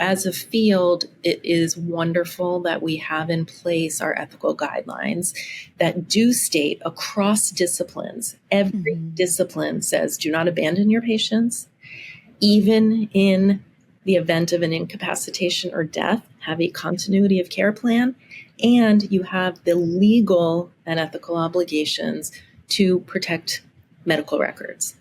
as a field, it is wonderful that we have in place our ethical guidelines that do state across disciplines. Every discipline says do not abandon your patients, even in the event of an incapacitation or death, have a continuity of care plan, and you have the legal and ethical obligations to protect medical records.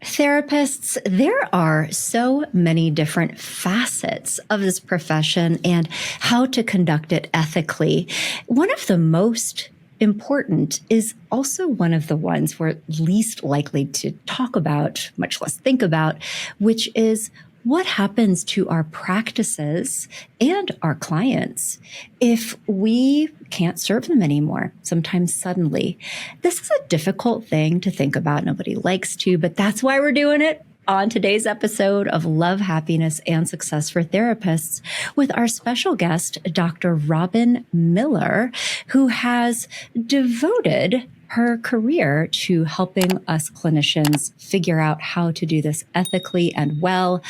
Therapists, there are so many different facets of this profession and how to conduct it ethically. One of the most important is also one of the ones we're least likely to talk about, much less think about, which is what happens to our practices and our clients if we can't serve them anymore, sometimes suddenly. This is a difficult thing to think about. Nobody likes to, but that's why we're doing it on today's episode of Love, Happiness, and Success for Therapists with our special guest, Dr. Robyn Miller, who has devoted her career to helping us clinicians figure out how to do this ethically and well.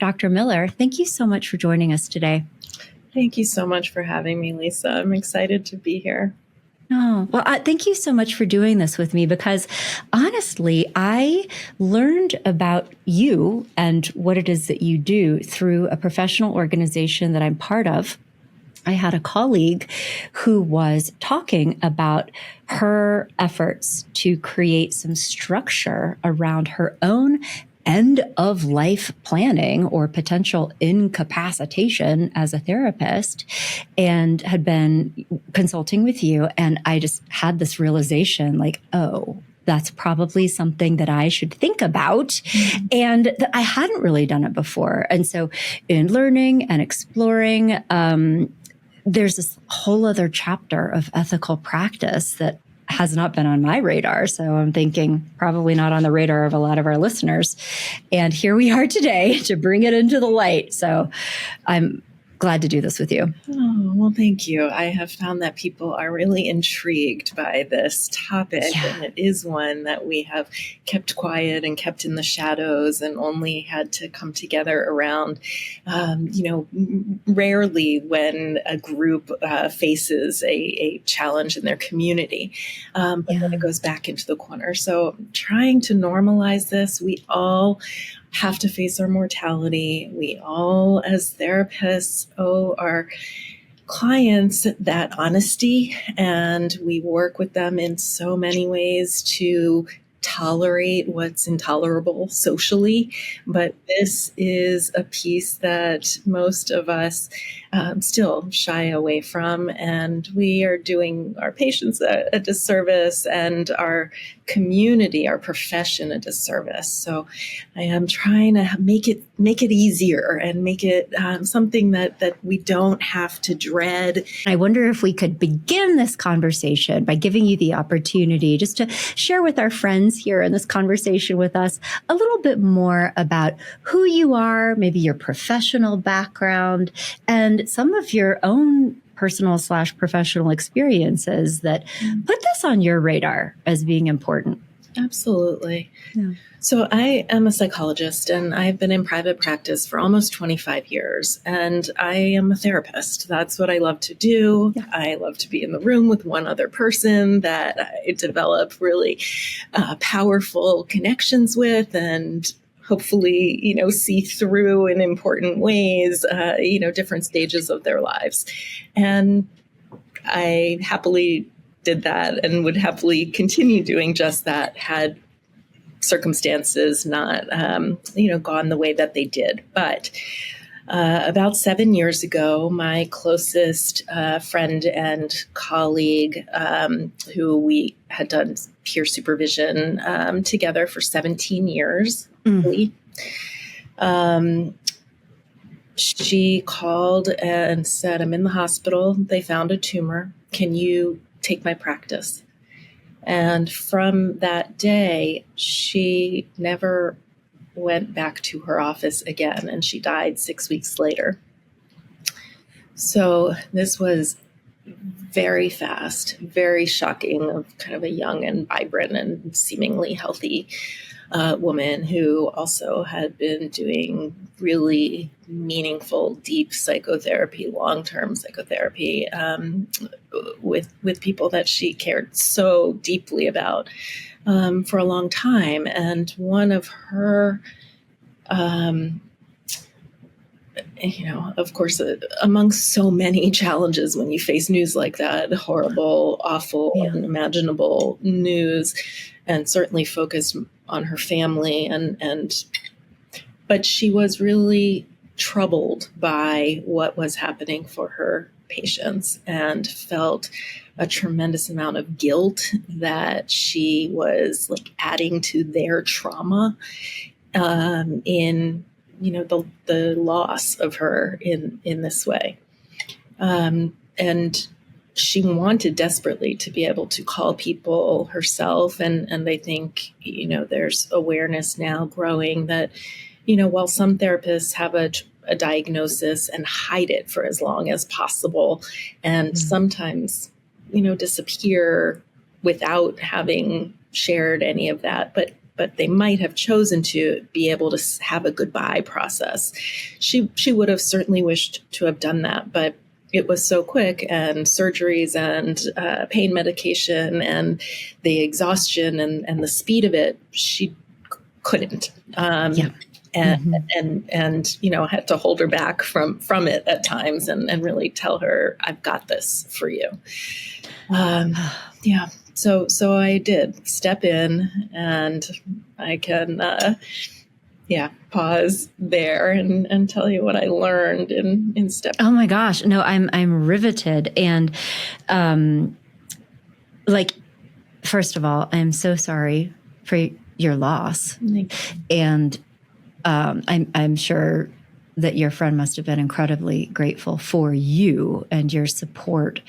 Dr. Miller, thank you so much for joining us today. Thank you so much for having me, Lisa. I'm excited to be here. Oh, well, thank you so much for doing this with me because honestly, I learned about you and what it is that you do through a professional organization that I'm part of. I had a colleague who was talking about her efforts to create some structure around her own end of life planning or potential incapacitation as a therapist and had been consulting with you. And I just had this realization like, oh, that's probably something that I should think about and that I hadn't really done it before. And so in learning and exploring, there's this whole other chapter of ethical practice that has not been on my radar. So I'm thinking probably not on the radar of a lot of our listeners. And here we are today to bring it into the light. So I'm glad to do this with you. Oh, well, thank you. I have found that people are really intrigued by this topic. Yeah. And it is one that we have kept quiet and kept in the shadows and only had to come together around, rarely when a group faces a challenge in their community. But then it goes back into the corner. So trying to normalize this, we all have to face our mortality. We all, as therapists, owe our clients that honesty, and we work with them in so many ways to tolerate what's intolerable socially. But this is a piece that most of us still shy away from, and we are doing our patients a disservice and our community, our profession a disservice. So I am trying to make it easier and make it something that we don't have to dread. I wonder if we could begin this conversation by giving you the opportunity just to share with our friends here in this conversation with us a little bit more about who you are, maybe your professional background, and some of your own personal/professional experiences that put this on your radar as being important. Absolutely. Yeah. So I am a psychologist and I've been in private practice for almost 25 years and I am a therapist. That's what I love to do. Yeah. I love to be in the room with one other person that I develop really powerful connections with and hopefully, see through in important ways, different stages of their lives. And I happily did that and would happily continue doing just that had circumstances not, gone the way that they did. But about 7 years ago, my closest friend and colleague, who we had done peer supervision together for 17 years, she called and said, I'm in the hospital. They found a tumor. Can you take my practice? And from that day, she never went back to her office again, and she died 6 weeks later. So this was very fast, very shocking of kind of a young and vibrant and seemingly healthy woman who also had been doing really meaningful, deep psychotherapy, long-term psychotherapy, with people that she cared so deeply about for a long time. And one of her, of course, amongst so many challenges when you face news like that, horrible, awful, unimaginable news, and certainly focused on her family, but she was really troubled by what was happening for her patients and felt a tremendous amount of guilt that she was like adding to their trauma in the loss of her in this way. And she wanted desperately to be able to call people herself. And I think, there's awareness now growing that, while some therapists have a diagnosis and hide it for as long as possible, and sometimes, disappear without having shared any of that, but they might have chosen to be able to have a goodbye process. She would have certainly wished to have done that, but it was so quick, and surgeries and pain medication and the exhaustion and the speed of it, she couldn't. And had to hold her back from it at times and really tell her, I've got this for you. So I did step in, and I can, pause there and tell you what I learned in step. Oh my gosh. No, I'm riveted. And, first of all, I'm so sorry for your loss. And, I'm sure that your friend must have been incredibly grateful for you and your support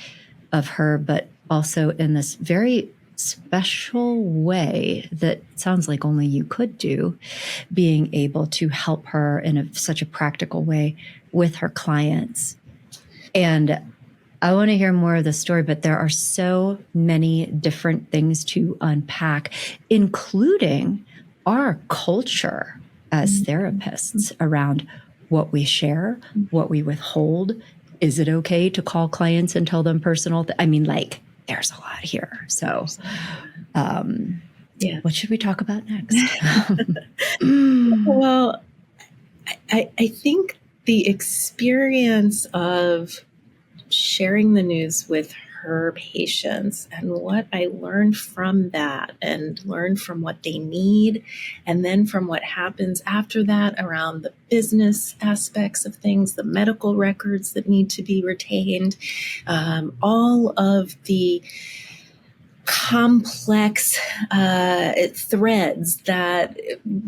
of her, but also in this very special way that sounds like only you could do, being able to help her in such a practical way with her clients. And I want to hear more of the story, but there are so many different things to unpack, including our culture as therapists around what we share, what we withhold. Is it okay to call clients and tell them personal? There's a lot here. So, what should we talk about next? Well, I think the experience of sharing the news with her patients and what I learned from that, and learned from what they need, and then from what happens after that around the business aspects of things, the medical records that need to be retained, all of the complex threads that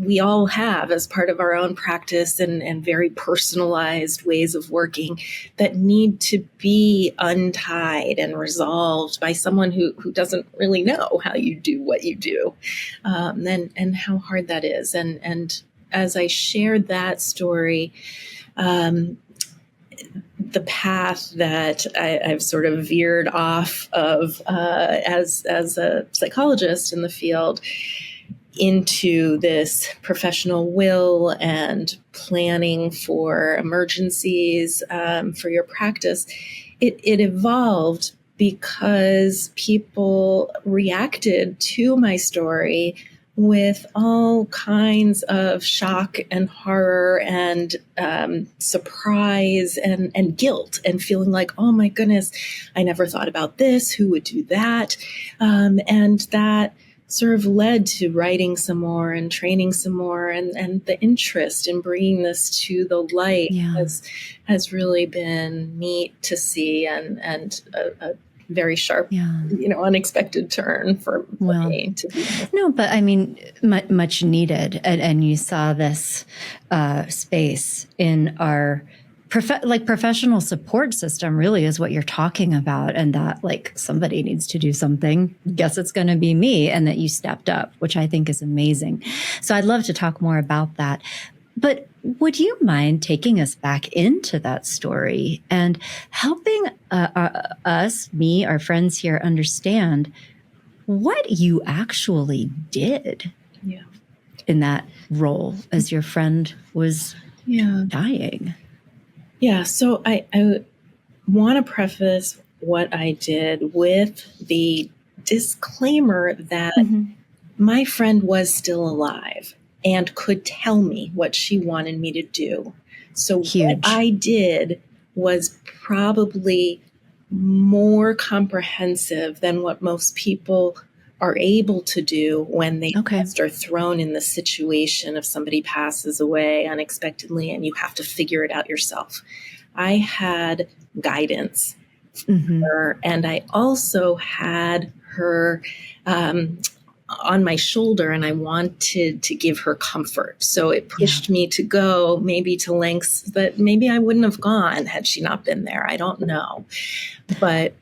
we all have as part of our own practice and very personalized ways of working that need to be untied and resolved by someone who doesn't really know how you do what you do, and how hard that is. And as I shared that story, the path that I've sort of veered off of as a psychologist in the field into this professional will and planning for emergencies for your practice, it evolved because people reacted to my story with all kinds of shock and horror and surprise and guilt, and feeling like, oh my goodness, I never thought about this. Who would do that? And that sort of led to writing some more and training some more, and the interest in bringing this to the light has really been neat to see, and a very sharp, unexpected turn for me to be. No, but I mean, much needed. And you saw this space in our professional support system really is what you're talking about. And that somebody needs to do something. Guess it's going to be me. And that you stepped up, which I think is amazing. So I'd love to talk more about that. But would you mind taking us back into that story and helping me, our friends here, understand what you actually did? Yeah. in that role as your friend was dying? Yeah. So I want to preface what I did with the disclaimer that my friend was still alive and could tell me what she wanted me to do. So what I did was probably more comprehensive than what most people are able to do when they just are thrown in the situation of somebody passes away unexpectedly and you have to figure it out yourself. I had guidance from her, and I also had her on my shoulder, and I wanted to give her comfort. So it pushed me to go maybe to lengths that maybe I wouldn't have gone had she not been there. I don't know. But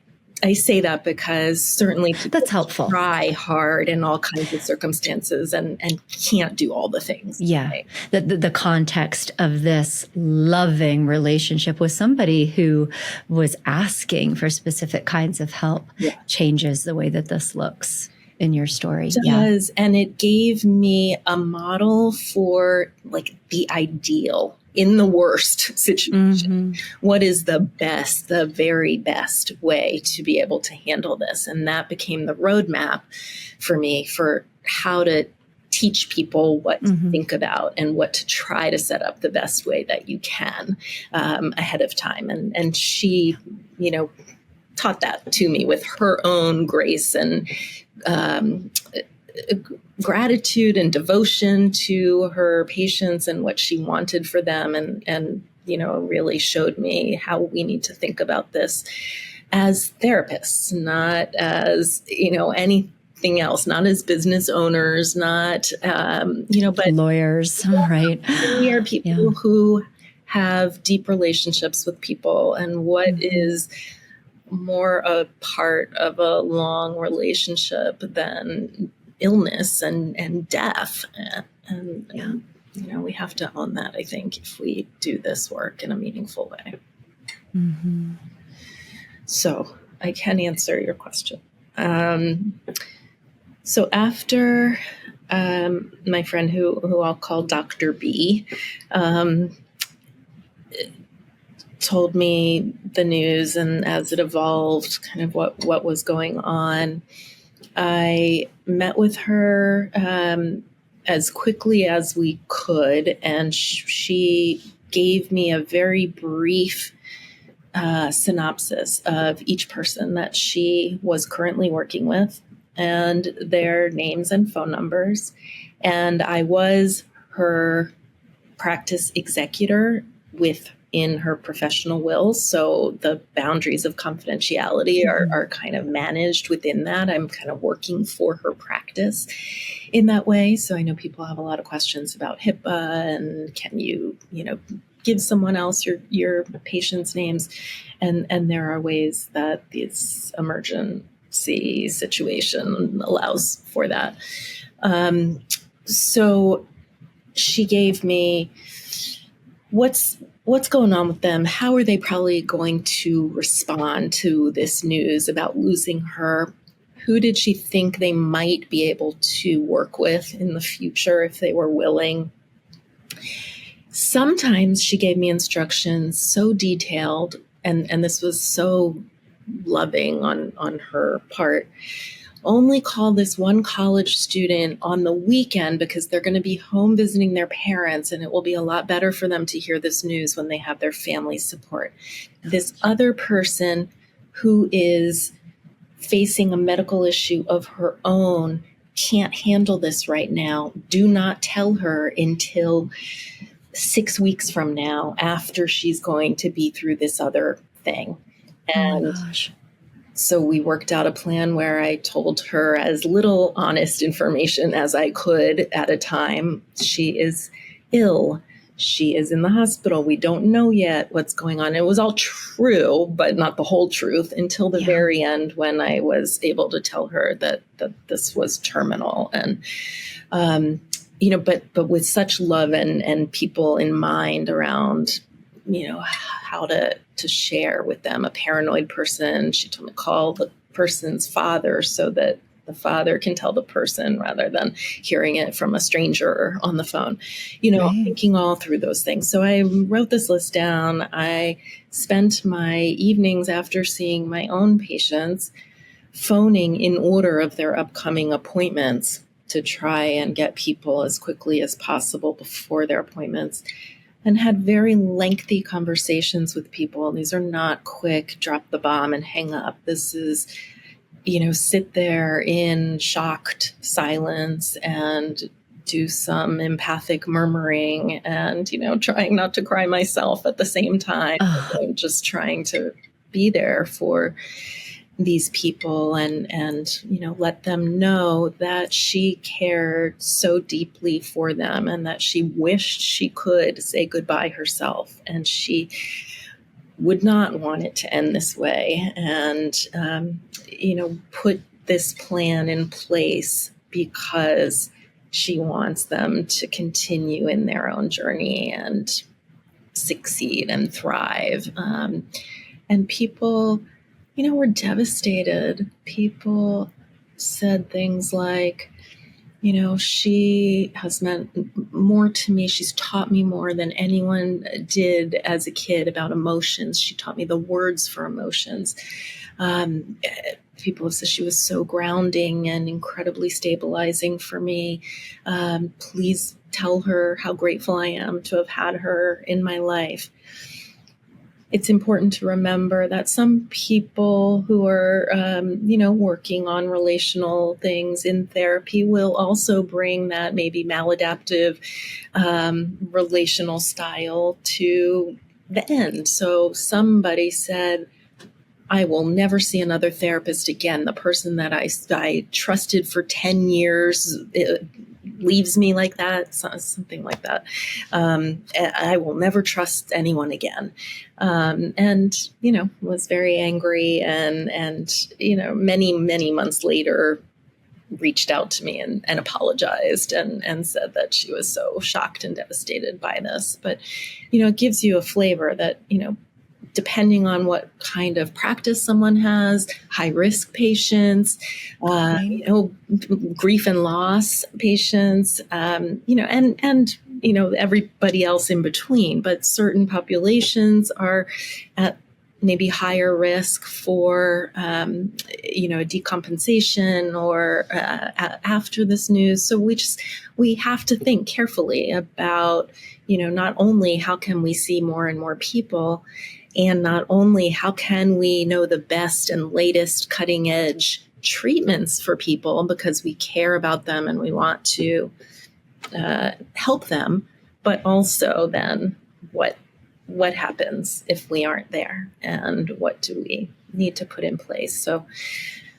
I say that because certainly that's helpful. Try hard in all kinds of circumstances and can't do all the things. Yeah. Right? The context of this loving relationship with somebody who was asking for specific kinds of help changes the way that this looks in your story. It does. And it gave me a model for like the ideal in the worst situation. What is the best, the very best way to be able to handle this? And that became the roadmap for me for how to teach people what to think about and what to try to set up the best way that you can ahead of time. And she, taught that to me with her own grace and gratitude and devotion to her patients and what she wanted for them. And really showed me how we need to think about this as therapists, not as, anything else, not as business owners, not, but lawyers, right? We are people who have deep relationships with people, and what is more a part of a long relationship than illness and death. And we have to own that, I think, if we do this work in a meaningful way. So I can answer your question. So after my friend who I'll call Dr. B, told me the news and as it evolved, kind of what was going on, I met with her as quickly as we could, and she gave me a very brief synopsis of each person that she was currently working with and their names and phone numbers. And I was her practice executor within her professional will. So the boundaries of confidentiality are kind of managed within that. I'm kind of working for her practice in that way. So I know people have a lot of questions about HIPAA and can you, give someone else your patient's names. And there are ways that this emergency situation allows for that. So she gave me what's going on with them. How are they probably going to respond to this news about losing her? Who did she think they might be able to work with in the future if they were willing? Sometimes she gave me instructions so detailed, and this was so loving on her part. Only call this one college student on the weekend because they're going to be home visiting their parents, and it will be a lot better for them to hear this news when they have their family support. This other person who is facing a medical issue of her own can't handle this right now. Do not tell her until 6 weeks from now, after she's going to be through this other thing. And so we worked out a plan where I told her as little honest information as I could at a time. She is ill. She is in the hospital. We don't know yet what's going on. It was all true, but not the whole truth until the very end, when I was able to tell her that this was terminal. And, but with such love and people in mind around, how to share with them. A paranoid person, she told me to call the person's father so that the father can tell the person rather than hearing it from a stranger on the phone, Right. thinking all through those things. So I wrote this list down. I spent my evenings after seeing my own patients phoning in order of their upcoming appointments to try and get people as quickly as possible before their appointments, and had very lengthy conversations with people. These are not quick, drop the bomb and hang up. This is, sit there in shocked silence and do some empathic murmuring and, trying not to cry myself at the same time. Just trying to be there for these people and let them know that she cared so deeply for them and that she wished she could say goodbye herself, and she would not want it to end this way, and put this plan in place because she wants them to continue in their own journey and succeed and thrive. And people were devastated. People said things like, she has meant more to me. She's taught me more than anyone did as a kid about emotions. She taught me the words for emotions. People have said she was so grounding and incredibly stabilizing for me. Please tell her how grateful I am to have had her in my life. It's important to remember that some people who are, working on relational things in therapy will also bring that maybe maladaptive relational style to the end. So somebody said, I will never see another therapist again. The person that I trusted for 10 years leaves me like that, something like that. I will never trust anyone again. And, was very angry and many, many months later reached out to me and apologized and said that she was so shocked and devastated by this. But, it gives you a flavor that, depending on what kind of practice someone has, high risk patients, grief and loss patients, and everybody else in between. But certain populations are at maybe higher risk for, decompensation or after this news. So we have to think carefully about, not only how can we see more and more people, and not only how can we know the best and latest cutting edge treatments for people because we care about them and we want to help them, but also then what happens if we aren't there and what do we need to put in place. So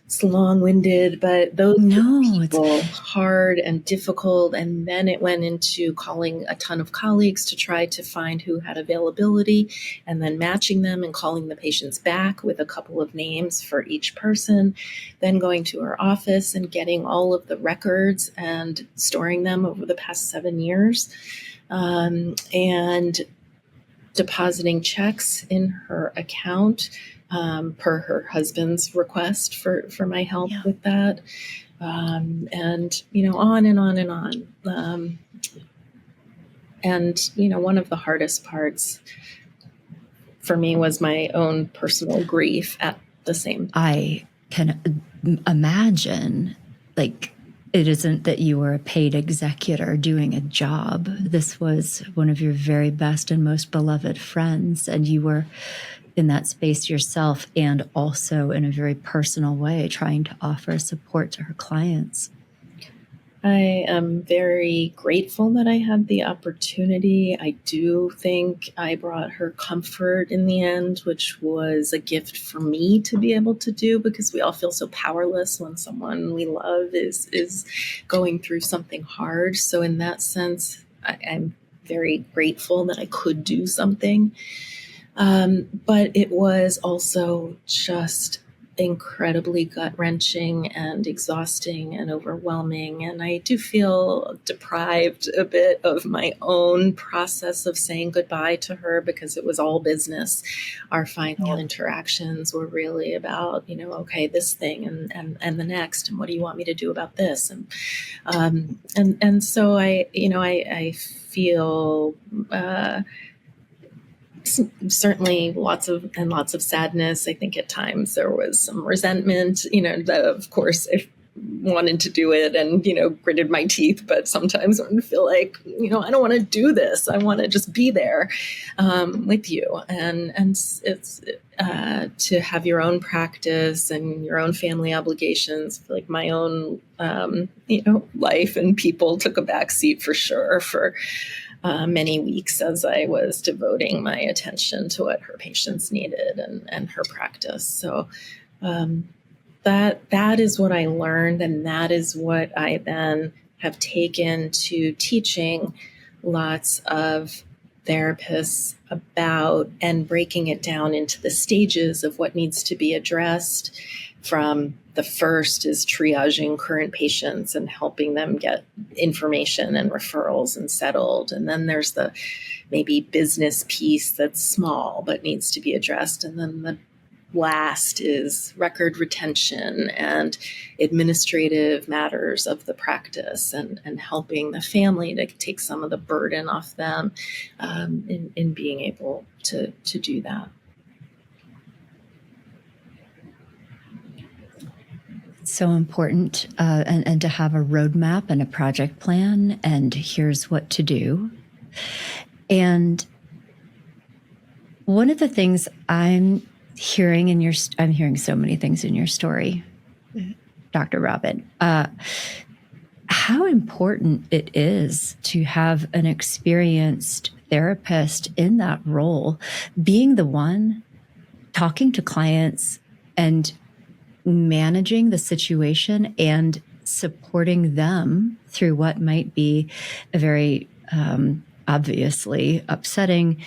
it's long-winded, but those people hard and difficult. And then it went into calling a ton of colleagues to try to find who had availability and then matching them and calling the patients back with a couple of names for each person, then going to our office and getting all of the records and storing them over the past 7 years, and depositing checks in her account per her husband's request for my help with that. And, on and on and on. And, one of the hardest parts for me was my own personal grief at the same time. I can imagine, it isn't that you were a paid executor doing a job. This was one of your very best and most beloved friends, and you were in that space yourself and also in a very personal way trying to offer support to her clients. I am very grateful that I had the opportunity. I do think I brought her comfort in the end, which was a gift for me to be able to do, because we all feel so powerless when someone we love is going through something hard. So in that sense, I'm very grateful that I could do something. But it was also just incredibly gut-wrenching and exhausting and overwhelming. And I do feel deprived a bit of my own process of saying goodbye to her, because it was all business. Our final interactions were really about, okay, this thing and the next, and what do you want me to do about this? And so I feel certainly lots of sadness. I think at times there was some resentment, that of course I wanted to do it and, gritted my teeth, but sometimes I feel like, I don't want to do this. I want to just be there with you. And it's to have your own practice and your own family obligations, like my own, life and people took a backseat for sure for many weeks as I was devoting my attention to what her patients needed and her practice. So that is what I learned, and that is what I then have taken to teaching lots of therapists about, and breaking it down into the stages of what needs to be addressed. From the first is triaging current patients and helping them get information and referrals and settled. And then there's the maybe business piece that's small but needs to be addressed. And then the last is record retention and administrative matters of the practice, and helping the family to take some of the burden off them in being able to do that. So important, and to have a roadmap and a project plan, and here's what to do. And one of the things I'm hearing I'm hearing so many things in your story, Dr. Robyn, how important it is to have an experienced therapist in that role, being the one talking to clients and managing the situation and supporting them through what might be a very obviously upsetting,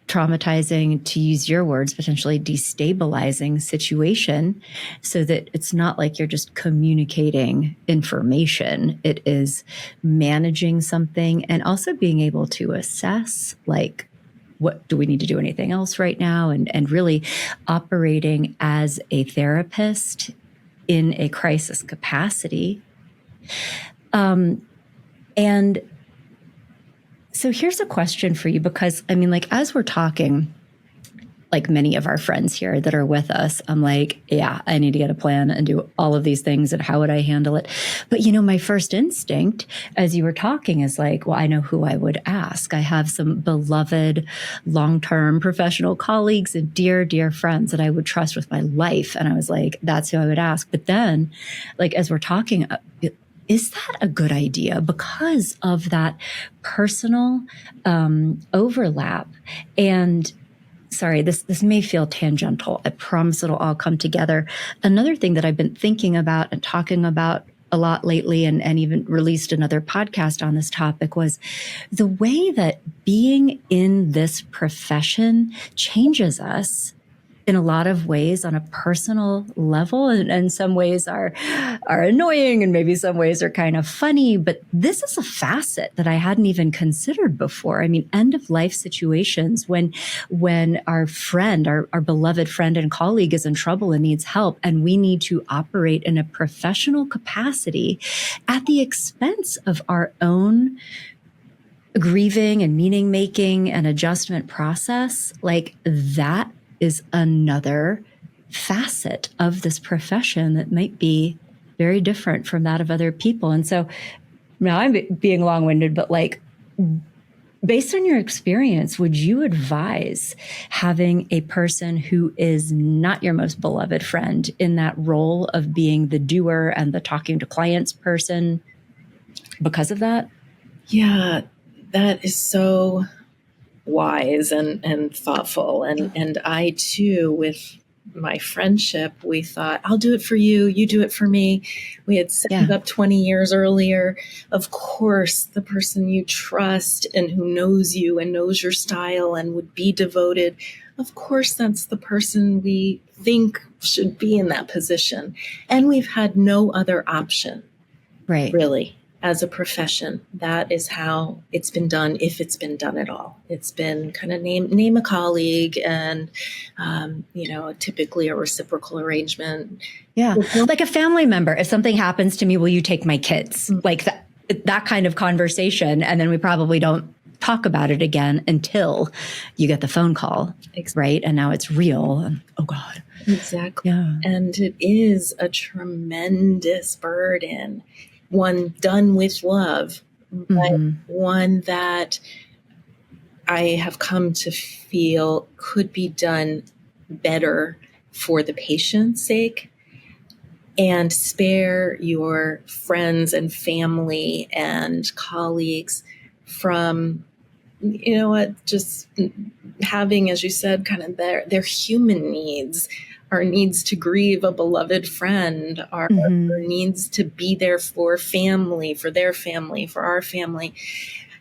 traumatizing, to use your words, potentially destabilizing situation, so that it's not like you're just communicating information. It is managing something and also being able to assess, like, what do we need to do anything else right now? And really operating as a therapist in a crisis capacity. And so here's a question for you, because as we're talking, like many of our friends here that are with us, I'm like, yeah, I need to get a plan and do all of these things. And how would I handle it? But, my first instinct as you were talking is like, well, I know who I would ask. I have some beloved long-term professional colleagues and dear, dear friends that I would trust with my life. And I was like, that's who I would ask. But then, like, as we're talking, is that a good idea? Because of that personal overlap. And sorry, this may feel tangential. I promise it'll all come together. Another thing that I've been thinking about and talking about a lot lately, and even released another podcast on this topic, was the way that being in this profession changes us in a lot of ways on a personal level, and some ways are annoying, and maybe some ways are kind of funny. But this is a facet that I hadn't even considered before. End of life situations, when our friend, our beloved friend and colleague is in trouble and needs help, and we need to operate in a professional capacity at the expense of our own grieving and meaning making and adjustment process, like that is another facet of this profession that might be very different from that of other people. And so now I'm being long-winded, but like, based on your experience, would you advise having a person who is not your most beloved friend in that role of being the doer and the talking to clients person because of that? Yeah, that is so wise and thoughtful. And I too, with my friendship, we thought, I'll do it for you. You do it for me. We had set it up 20 years earlier. Of course, the person you trust and who knows you and knows your style and would be devoted, of course, that's the person we think should be in that position. And we've had no other option, really, as a profession. That is how it's been done, if it's been done at all. It's been kind of name a colleague and, typically a reciprocal arrangement. Yeah. Like a family member. If something happens to me, will you take my kids? Mm-hmm. Like that kind of conversation. And then we probably don't talk about it again until you get the phone call, right? And now it's real. And, oh God. Exactly. Yeah. And it is a tremendous burden, one done with love, but one that I have come to feel could be done better for the patient's sake, and spare your friends and family and colleagues from, just having, as you said, kind of their human needs, our needs to grieve a beloved friend, our needs to be there for family, for their family, for our family,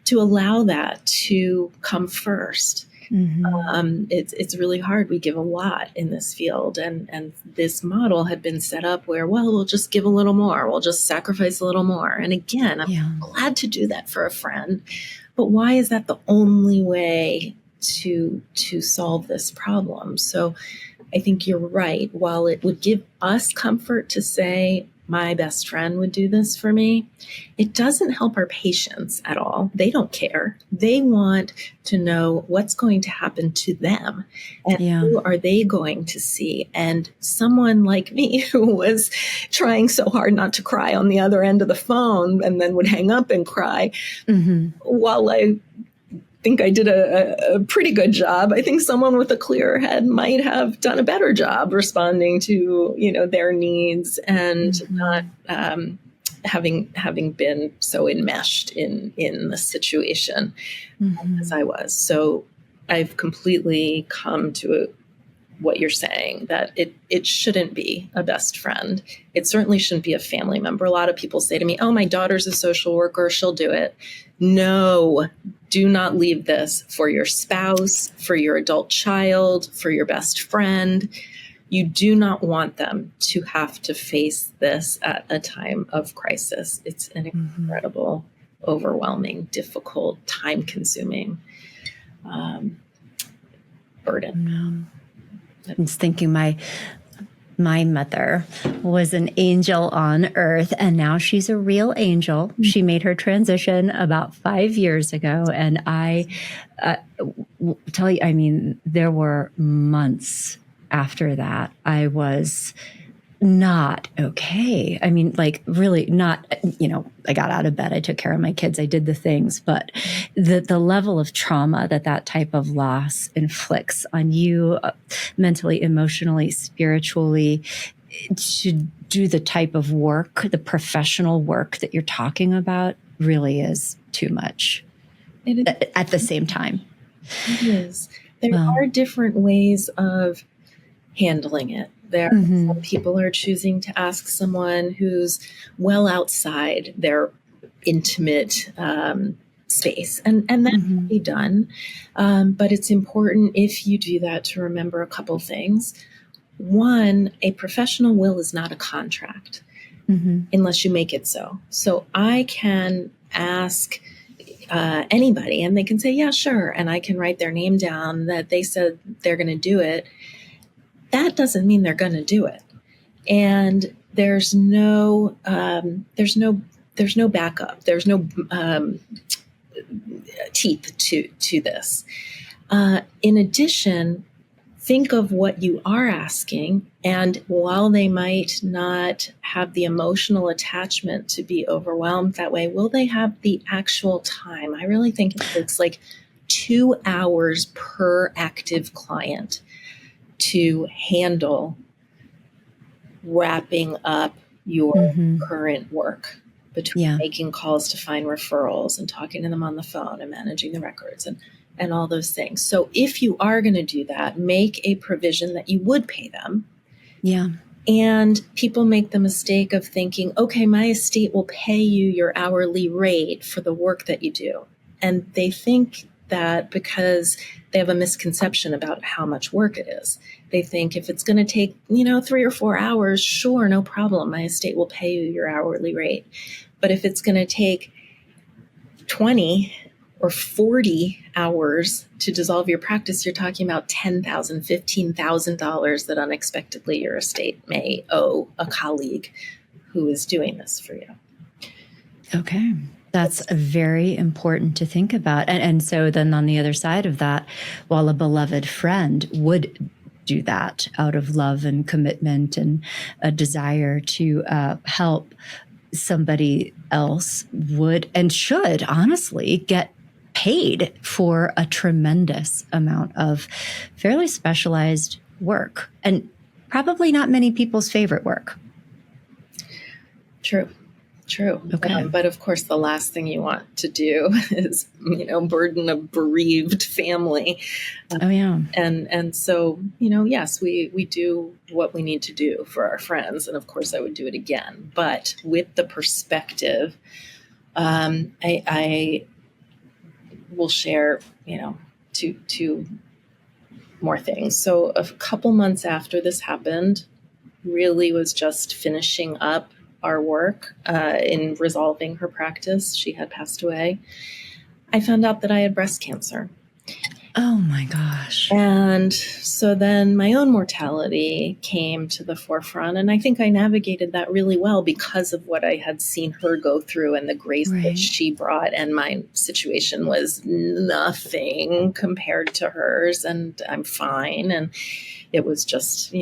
to allow that to come first. It's really hard. We give a lot in this field, and this model had been set up where, we'll just give a little more. We'll just sacrifice a little more. And again, I'm glad to do that for a friend, but why is that the only way to solve this problem? So I think you're right. While it would give us comfort to say, my best friend would do this for me, it doesn't help our patients at all. They don't care. They want to know what's going to happen to them and who are they going to see. And someone like me, who was trying so hard not to cry on the other end of the phone and then would hang up and cry, while I think I did a pretty good job, I think someone with a clearer head might have done a better job responding to, their needs and not having been so enmeshed in the situation as I was. So I've completely come to what you're saying, that it shouldn't be a best friend. It certainly shouldn't be a family member. A lot of people say to me, oh, my daughter's a social worker, she'll do it. No, do not leave this for your spouse, for your adult child, for your best friend. You do not want them to have to face this at a time of crisis. It's an incredible, overwhelming, difficult, time-consuming burden. I was thinking my mother was an angel on earth, and now she's a real angel. She made her transition about 5 years ago. And I tell you, there were months after that I was not okay. Really not, I got out of bed, I took care of my kids, I did the things, but the level of trauma that type of loss inflicts on you, mentally, emotionally, spiritually, to do the type of work, the professional work that you're talking about, really is too much at the same time. It is. There are different ways of handling it. Some people are choosing to ask someone who's well outside their intimate space, and that can be done. But it's important, if you do that, to remember a couple things. One, a professional will is not a contract unless you make it so. So I can ask anybody, and they can say, yeah, sure. And I can write their name down that they said they're going to do it. That doesn't mean they're going to do it. And there's no backup. There's no teeth to this. In addition, think of what you are asking. And while they might not have the emotional attachment to be overwhelmed that way, will they have the actual time? I really think it's like 2 hours per active client to handle wrapping up your current work, between making calls to find referrals and talking to them on the phone and managing the records and and all those things. So if you are going to do that, make a provision that you would pay them. Yeah. And people make the mistake of thinking, okay, my estate will pay you your hourly rate for the work that you do. And they think that because they have a misconception about how much work it is. They think if it's going to take, 3 or 4 hours, sure, no problem. My estate will pay you your hourly rate. But if it's going to take 20 or 40 hours to dissolve your practice, you're talking about $10,000, $15,000 that unexpectedly your estate may owe a colleague who is doing this for you. Okay. That's very important to think about. And so then on the other side of that, while a beloved friend would do that out of love and commitment and a desire to help, somebody else would and should honestly get paid for a tremendous amount of fairly specialized work, and probably not many people's favorite work. True. Okay. But of course, the last thing you want to do is, burden a bereaved family. Oh, yeah. And so, yes, we do what we need to do for our friends. And of course, I would do it again. But with the perspective, I will share, two more things. So a couple months after this happened, really was just finishing up our work in resolving her practice. She had passed away. I found out that I had breast cancer. Oh my gosh. And so then my own mortality came to the forefront. And I think I navigated that really well because of what I had seen her go through and the grace that she brought. And my situation was nothing compared to hers. And I'm fine. And it was just,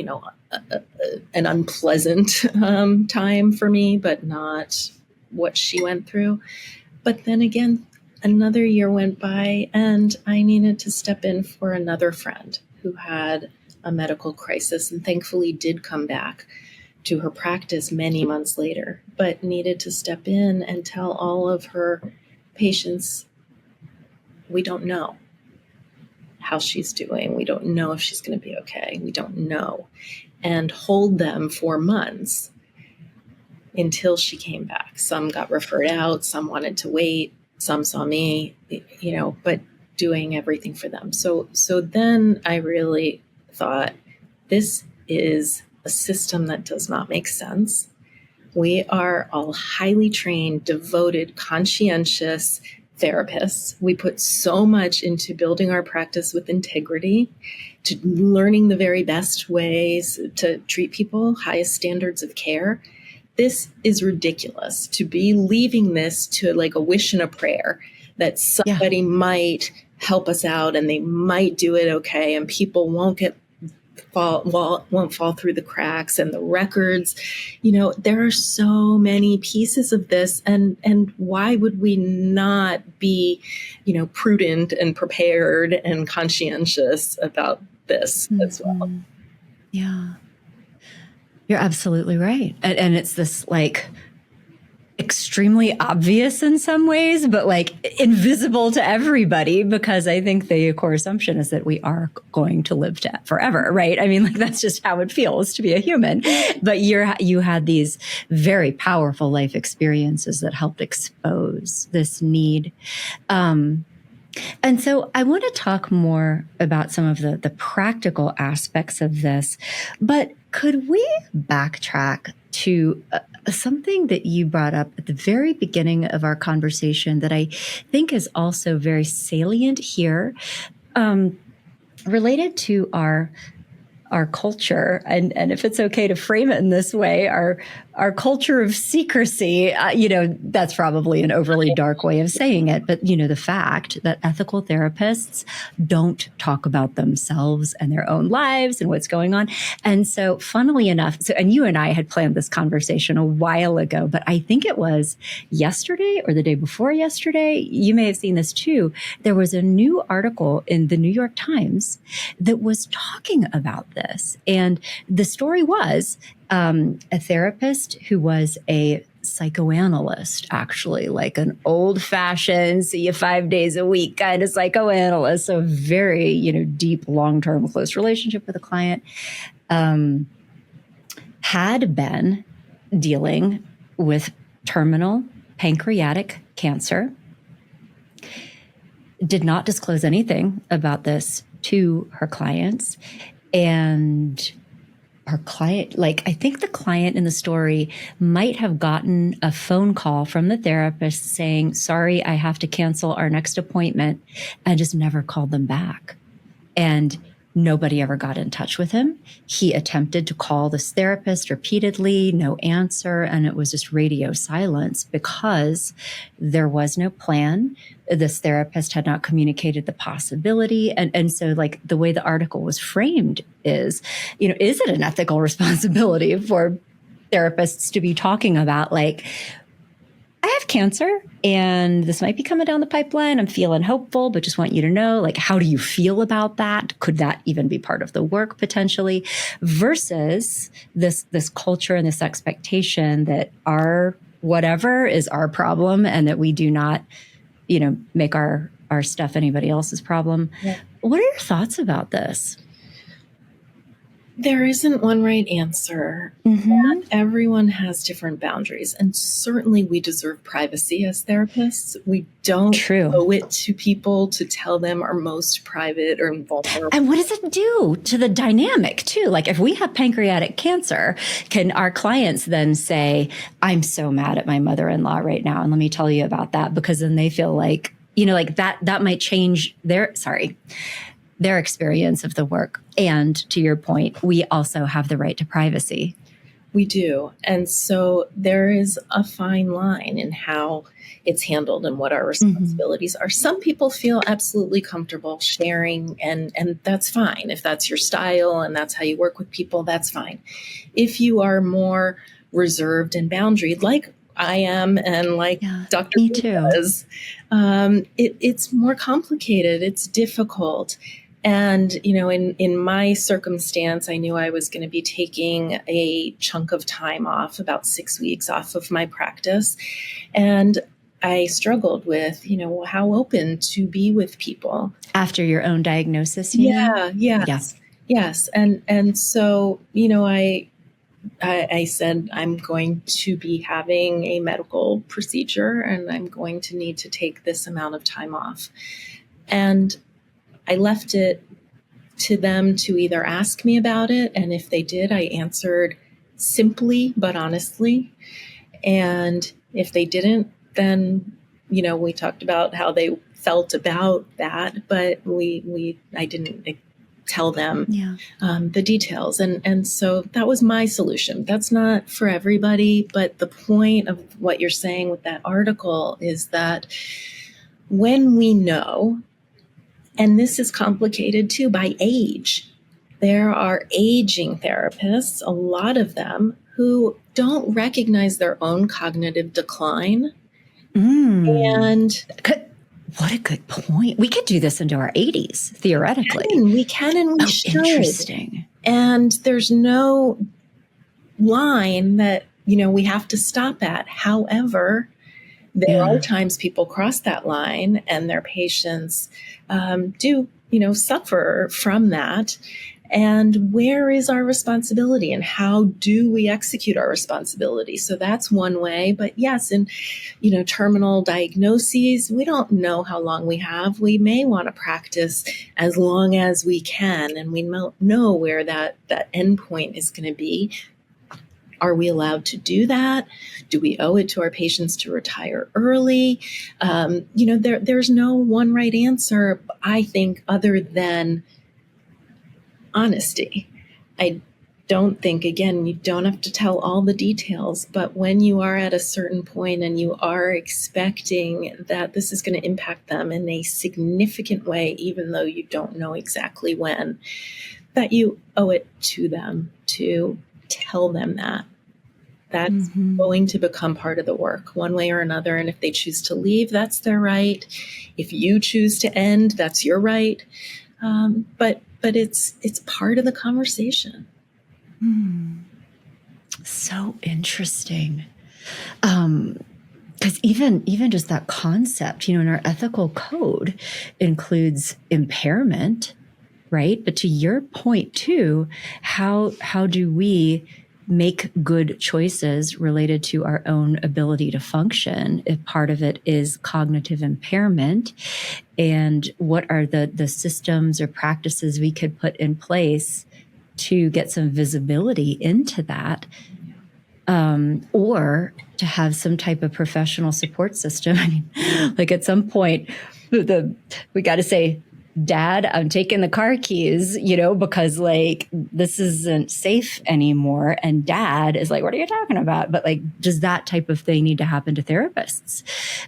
an unpleasant time for me, but not what she went through. But then again, another year went by and I needed to step in for another friend who had a medical crisis and thankfully did come back to her practice many months later, but needed to step in and tell all of her patients, we don't know how she's doing. We don't know if she's going to be okay. We don't know. And hold them for months until she came back. Some got referred out, some wanted to wait, some saw me, but doing everything for them. So then I really thought, this is a system that does not make sense. We are all highly trained, devoted, conscientious therapists. We put so much into building our practice with integrity, to learning the very best ways to treat people, highest standards of care. This is ridiculous to be leaving this to like a wish and a prayer that somebody might help us out and they might do it okay, and people won't fall through the cracks, and the records. There are so many pieces of this, and why would we not be, prudent and prepared and conscientious about this as well? Yeah. You're absolutely right. And it's this extremely obvious in some ways, but invisible to everybody, because I think the core assumption is that we are going to live forever, right? I mean, that's just how it feels to be a human. But you had these very powerful life experiences that helped expose this need. And so I want to talk more about some of the practical aspects of this, but could we backtrack to something that you brought up at the very beginning of our conversation that I think is also very salient here, related to our culture, and if it's okay to frame it in this way, our culture of secrecy. That's probably an overly dark way of saying it, but the fact that ethical therapists don't talk about themselves and their own lives and what's going on. And so, funnily enough, and you and I had planned this conversation a while ago, but I think it was yesterday or the day before yesterday. You may have seen this too. There was a new article in the New York Times that was talking about this. And the story was a therapist who was a psychoanalyst, actually, like an old fashioned, see you 5 days a week kind of psychoanalyst. So very, deep, long-term, close relationship with a client. Had been dealing with terminal pancreatic cancer, did not disclose anything about this to her clients. And her client, I think the client in the story might have gotten a phone call from the therapist saying, sorry, I have to cancel our next appointment, and just never called them back. And nobody ever got in touch with him. He attempted to call this therapist repeatedly, no answer, and it was just radio silence because there was no plan. This therapist had not communicated the possibility. And so the way the article was framed is, is it an ethical responsibility for therapists to be talking about I have cancer and this might be coming down the pipeline. I'm feeling hopeful, but just want you to know, how do you feel about that? Could that even be part of the work potentially? Versus this culture and this expectation that our whatever is our problem and that we do not, make our stuff anybody else's problem. Yeah. What are your thoughts about this? There isn't one right answer. Mm-hmm. Everyone has different boundaries. And certainly we deserve privacy as therapists. We don't owe it to people to tell them our most private or vulnerable. And what does it do to the dynamic too? If we have pancreatic cancer, can our clients then say, I'm so mad at my mother-in-law right now, and let me tell you about that, because then they feel that might change their experience of the work. And to your point, we also have the right to privacy. We do. And so there is a fine line in how it's handled and what our responsibilities are. Some people feel absolutely comfortable sharing, and that's fine. If that's your style and that's how you work with people, that's fine. If you are more reserved and boundaried, like I am, and Dr. Me too. Is, it's more complicated. It's difficult. And, in my circumstance, I knew I was going to be taking a chunk of time off, about 6 weeks off of my practice. And I struggled with, how open to be with people. After your own diagnosis? Yes. And so, I said, I'm going to be having a medical procedure and I'm going to need to take this amount of time off. And I left it to them to either ask me about it. And if they did, I answered simply but honestly. And if they didn't, then, we talked about how they felt about that, but I didn't tell them the details. And so that was my solution. That's not for everybody, but the point of what you're saying with that article is that when we know, and this is complicated too by age, there are aging therapists, a lot of them, who don't recognize their own cognitive decline. And what a good point. We could do this into our 80s, theoretically. We can and we should. Interesting. And there's no line that, we have to stop at. However, there are times people cross that line and their patients do, suffer from that. And where is our responsibility and how do we execute our responsibility? So that's one way. But yes, in, terminal diagnoses, we don't know how long we have. We may want to practice as long as we can, and we know where that endpoint is going to be. Are we allowed to do that? Do we owe it to our patients to retire early? There's no one right answer, I think, other than honesty. I don't think, again, you don't have to tell all the details, but when you are at a certain point and you are expecting that this is going to impact them in a significant way, even though you don't know exactly when, that you owe it to them to tell them that. That's going to become part of the work one way or another. And if they choose to leave, that's their right. If you choose to end, that's your right. But it's part of the conversation. So interesting. Because even just that concept, in our ethical code includes impairment, right? But to your point too, how do we make good choices related to our own ability to function if part of it is cognitive impairment? And what are the systems or practices we could put in place to get some visibility into that? Or to have some type of professional support system. I mean, like at some point, we got to say, Dad, I'm taking the car keys, because like this isn't safe anymore. And Dad is like, what are you talking about? But like, does that type of thing need to happen to therapists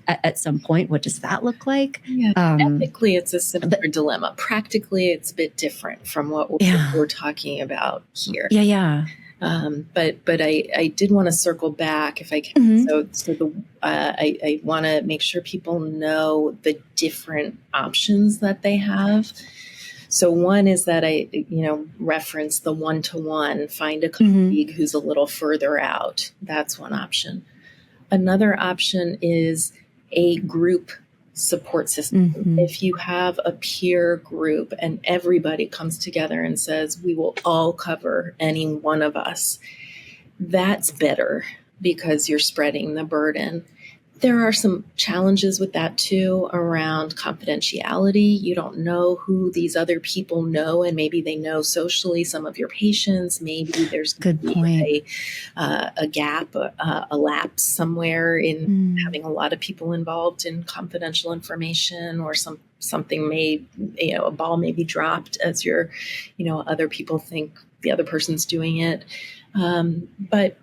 at some point? What does that look like? Yeah, ethically, it's a similar dilemma. Practically, it's a bit different from what we're talking about here. Yeah. But I did want to circle back if I can. I want to make sure people know the different options that they have. So one is that I reference the one-to-one, find a colleague who's a little further out. That's one option. Another option is a group support system. If you have a peer group and everybody comes together and says, we will all cover any one of us, that's better because you're spreading the burden. There are some challenges with that too around confidentiality. You don't know who these other people know, and maybe they know socially some of your patients. Maybe there's a gap, a lapse somewhere in having a lot of people involved in confidential information, or something a ball may be dropped as other people think the other person's doing it. But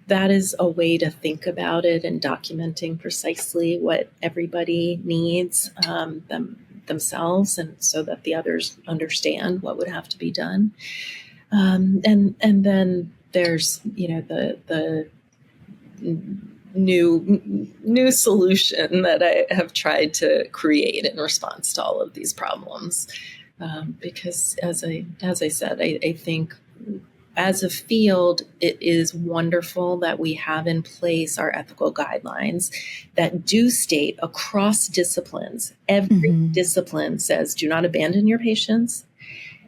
that is a way to think about it, and documenting precisely what everybody needs themselves, and so that the others understand what would have to be done. And then there's the new solution that I have tried to create in response to all of these problems, because as I said, I think, as a field, it is wonderful that we have in place our ethical guidelines that do state across disciplines. Every discipline says, do not abandon your patients.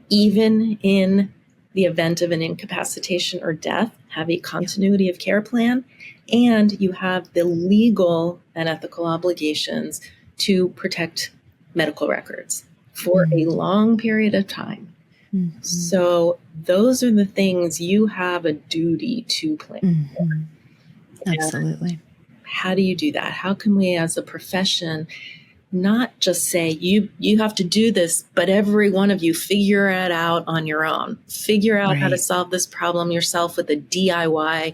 Even in the event of an incapacitation or death, have a continuity of care plan. And you have the legal and ethical obligations to protect medical records for a long period of time. So those are the things you have a duty to plan for. Absolutely. And how do you do that? How can we as a profession not just say, you have to do this, but every one of you figure it out on your own. Figure out how to solve this problem yourself with a DIY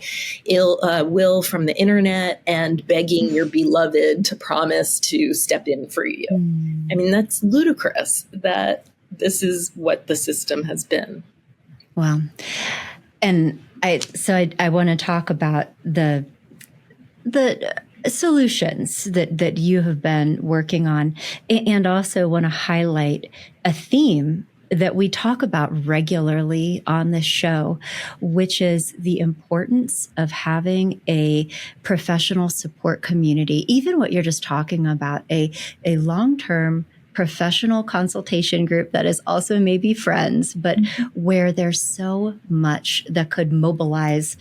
will from the internet and begging your beloved to promise to step in for you. I mean, that's ludicrous that this is what the system has been. Wow. And I want to talk about the solutions that you have been working on, and also want to highlight a theme that we talk about regularly on this show, which is the importance of having a professional support community. Even what you're just talking about, a long-term professional consultation group that is also maybe friends, but where there's so much that could mobilize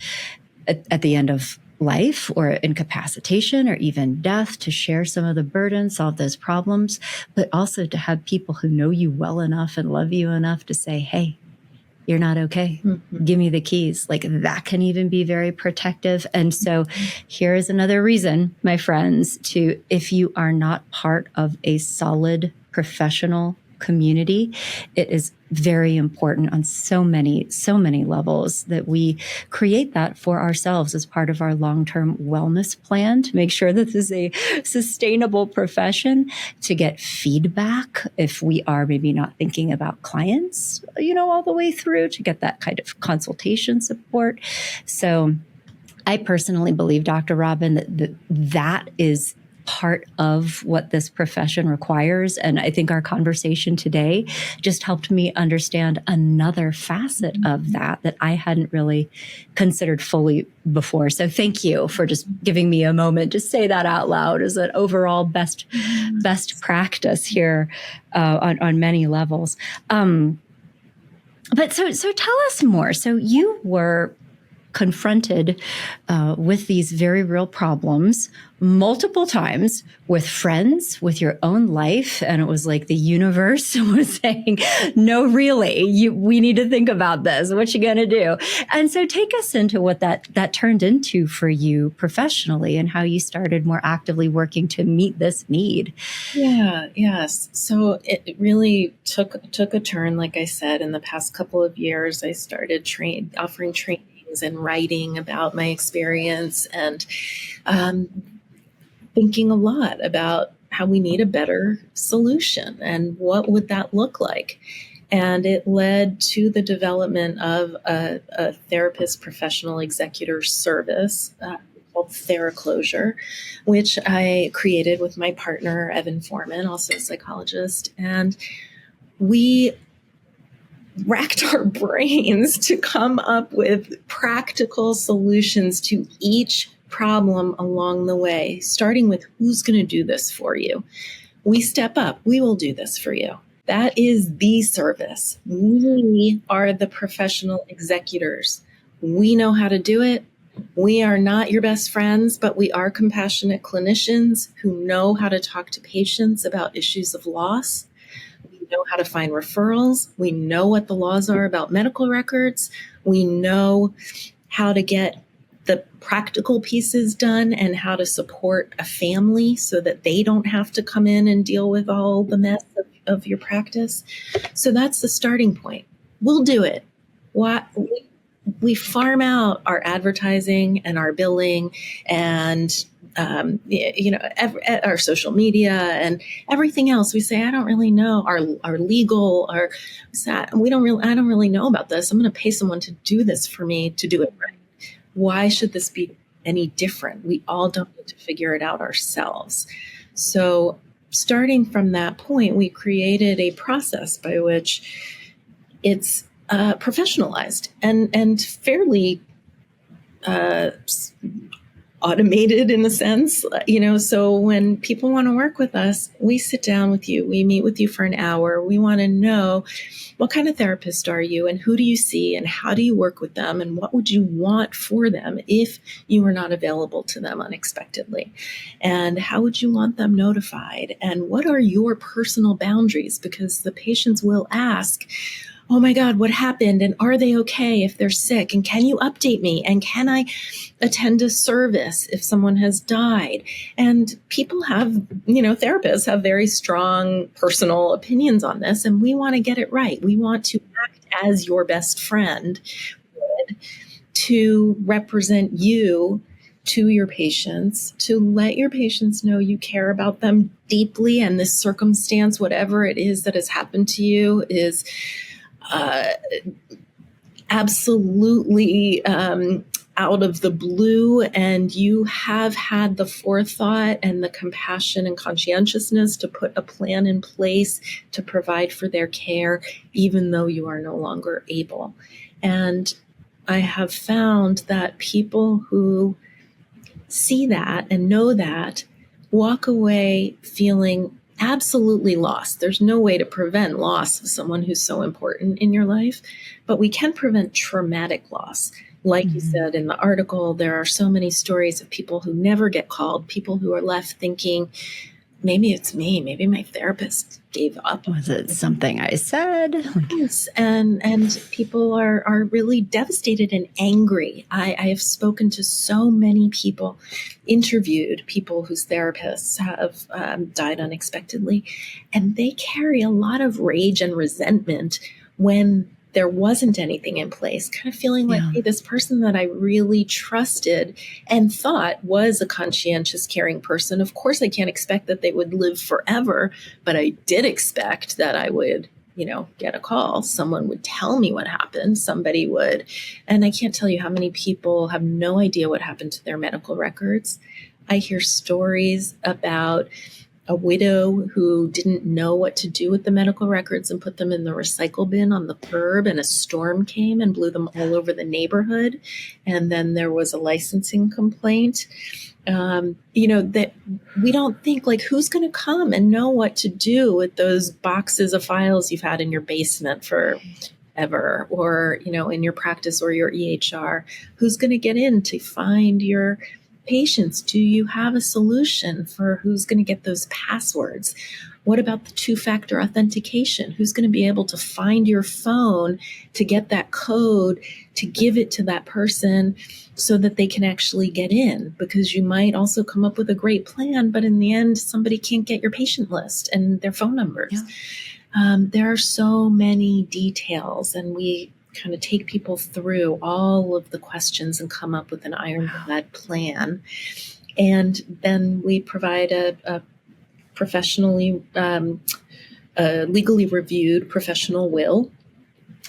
at the end of life or incapacitation or even death to share some of the burden, solve those problems, but also to have people who know you well enough and love you enough to say, hey, you're not okay. Give me the keys. Like, that can even be very protective. And so here is another reason, my friends, to, if you are not part of a solid professional community, it is very important on so many levels that we create that for ourselves as part of our long-term wellness plan to make sure that this is a sustainable profession, to get feedback if we are maybe not thinking about clients, all the way through, to get that kind of consultation support. So I personally believe, Dr. Robyn, that is part of what this profession requires. And I think our conversation today just helped me understand another facet of that I hadn't really considered fully before. So thank you for just giving me a moment to say that out loud as an overall best practice here on many levels. But so tell us more. So you were confronted with these very real problems multiple times with friends, with your own life. And it was like the universe was saying, no, really, we need to think about this. What you going to do? And so take us into what that turned into for you professionally and how you started more actively working to meet this need. Yes. So it really took a turn. Like I said, in the past couple of years, I started offering trainings and writing about my experience and thinking a lot about how we need a better solution and what would that look like. And it led to the development of a therapist professional executor service called TheraClosure, which I created with my partner, Evan Foreman, also a psychologist. And we racked our brains to come up with practical solutions to each problem along the way, starting with who's going to do this for you. We step up. We will do this for you. That is the service. We are the professional executors. We know how to do it. We are not your best friends, but we are compassionate clinicians who know how to talk to patients about issues of loss. We know how to find referrals. We know what the laws are about medical records. We know how to get the practical pieces done and how to support a family so that they don't have to come in and deal with all the mess of your practice. So that's the starting point. We'll do it. We farm out our advertising and our billing and our social media and everything else. We say, I don't really know our legal, I don't really know about this. I'm going to pay someone to do this for me to do it right. Why should this be any different? We all don't need to figure it out ourselves. So starting from that point, we created a process by which it's professionalized and fairly automated in a sense, so when people want to work with us, we sit down with you, we meet with you for an hour. We want to know what kind of therapist are you and who do you see and how do you work with them and what would you want for them if you were not available to them unexpectedly, and how would you want them notified, and what are your personal boundaries, because the patients will ask, oh my God, what happened? And are they okay if they're sick? And can you update me? And can I attend a service if someone has died? And people have, therapists have very strong personal opinions on this, and we want to get it right. We want to act as your best friend would to represent you to your patients, to let your patients know you care about them deeply. And this circumstance, whatever it is that has happened to you, is absolutely out of the blue, and you have had the forethought and the compassion and conscientiousness to put a plan in place to provide for their care, even though you are no longer able. And I have found that people who see that and know that walk away feeling absolutely lost. There's no way to prevent loss of someone who's so important in your life, but we can prevent traumatic loss. Like you said in the article, there are so many stories of people who never get called, people who are left thinking, maybe it's me, maybe my therapist gave up. Was it something I said? Yes, and people are really devastated and angry. I have spoken to so many people, interviewed people whose therapists have died unexpectedly, and they carry a lot of rage and resentment when there wasn't anything in place, kind of feeling like, hey, this person that I really trusted and thought was a conscientious, caring person. Of course, I can't expect that they would live forever, but I did expect that I would, get a call. Someone would tell me what happened. Somebody would. And I can't tell you how many people have no idea what happened to their medical records. I hear stories about a widow who didn't know what to do with the medical records and put them in the recycle bin on the curb, and a storm came and blew them all over the neighborhood. And then there was a licensing complaint. That we don't think, like, who's going to come and know what to do with those boxes of files you've had in your basement for ever, or, in your practice or your EHR, who's going to get in to find your patients? Do you have a solution for who's going to get those passwords? What about the two-factor authentication? Who's going to be able to find your phone to get that code, to give it to that person so that they can actually get in? Because you might also come up with a great plan, but in the end, somebody can't get your patient list and their phone numbers. Yeah. There are so many details, and we kind of take people through all of the questions and come up with an ironclad plan. And then we provide a professionally, legally reviewed professional will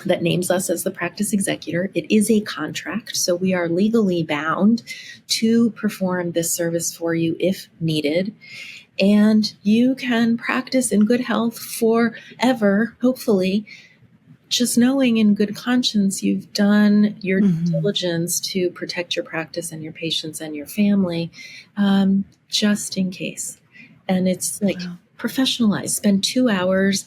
that names us as the practice executor. It is a contract, so we are legally bound to perform this service for you if needed. And you can practice in good health forever, hopefully, just knowing in good conscience you've done your diligence to protect your practice and your patients and your family, just in case. And it's like professionalized. Spend 2 hours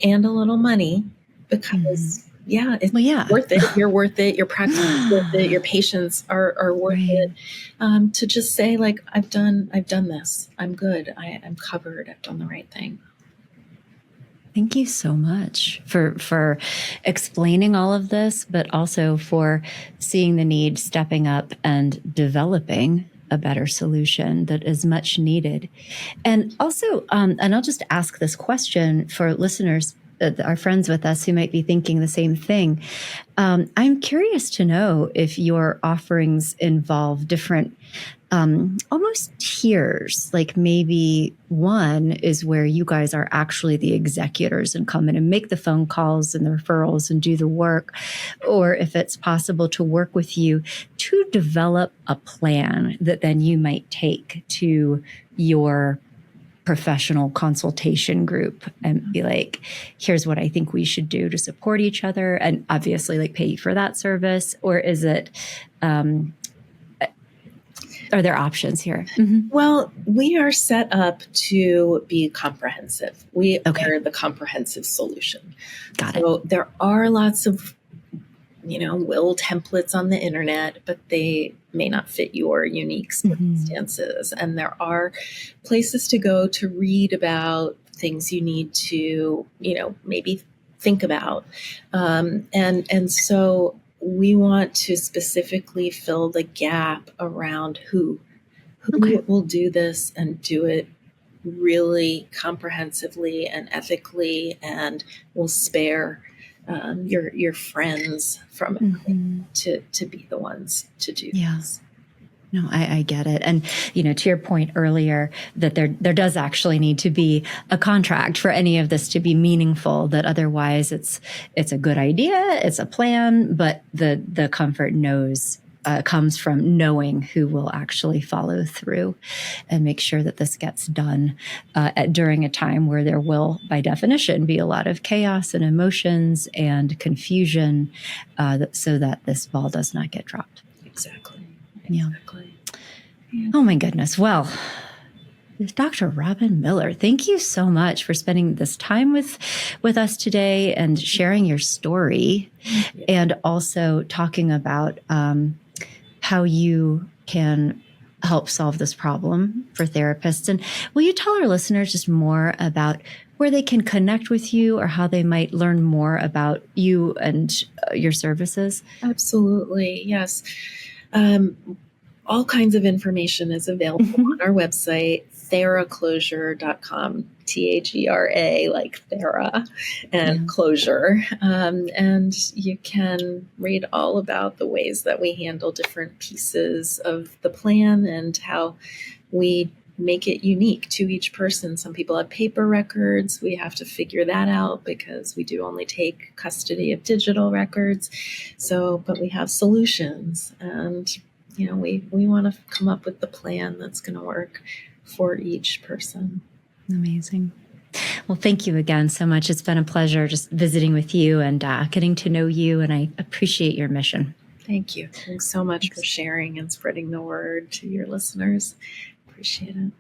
and a little money because, it's worth it. You're worth it. Your practice is worth it. Your patients are worth it. To just say, like, I've done this. I'm good. I'm covered. I've done the right thing. Thank you so much for explaining all of this, but also for seeing the need, stepping up, and developing a better solution that is much needed. And also, and I'll just ask this question for listeners, our friends with us who might be thinking the same thing. I'm curious to know if your offerings involve different almost tiers, like maybe one is where you guys are actually the executors and come in and make the phone calls and the referrals and do the work, or if it's possible to work with you to develop a plan that then you might take to your professional consultation group and be like, here's what I think we should do to support each other, and obviously like pay you for that service. Or is it, are there options here? Well, we are set up to be comprehensive. We are the comprehensive solution. Got it. So there are lots of, will templates on the internet, but they may not fit your unique circumstances. And there are places to go to read about things you need to, maybe think about. And so we want to specifically fill the gap around who will do this and do it really comprehensively and ethically, and will spare your friends from it to be the ones to do this. No, I get it. And, to your point earlier, that there does actually need to be a contract for any of this to be meaningful, that otherwise it's a good idea, it's a plan, but the comfort comes from knowing who will actually follow through and make sure that this gets done during a time where there will, by definition, be a lot of chaos and emotions and confusion, so that this ball does not get dropped. Exactly. Yeah. Oh my goodness. Well, Dr. Robyn Miller, thank you so much for spending this time with us today and sharing your story, and also talking about how you can help solve this problem for therapists. And will you tell our listeners just more about where they can connect with you, or how they might learn more about you and your services? Absolutely. Yes. All kinds of information is available on our website, TheraClosure.com, THERA, like Thera, and closure. And you can read all about the ways that we handle different pieces of the plan and how we make it unique to each person. Some people have paper records. We have to figure that out because we do only take custody of digital records. But we have solutions, and we want to come up with the plan that's going to work for each person. Amazing. Well, thank you again so much. It's been a pleasure just visiting with you and getting to know you, and I appreciate your mission. Thank you. Thanks so much for sharing and spreading the word to your listeners. Appreciate it.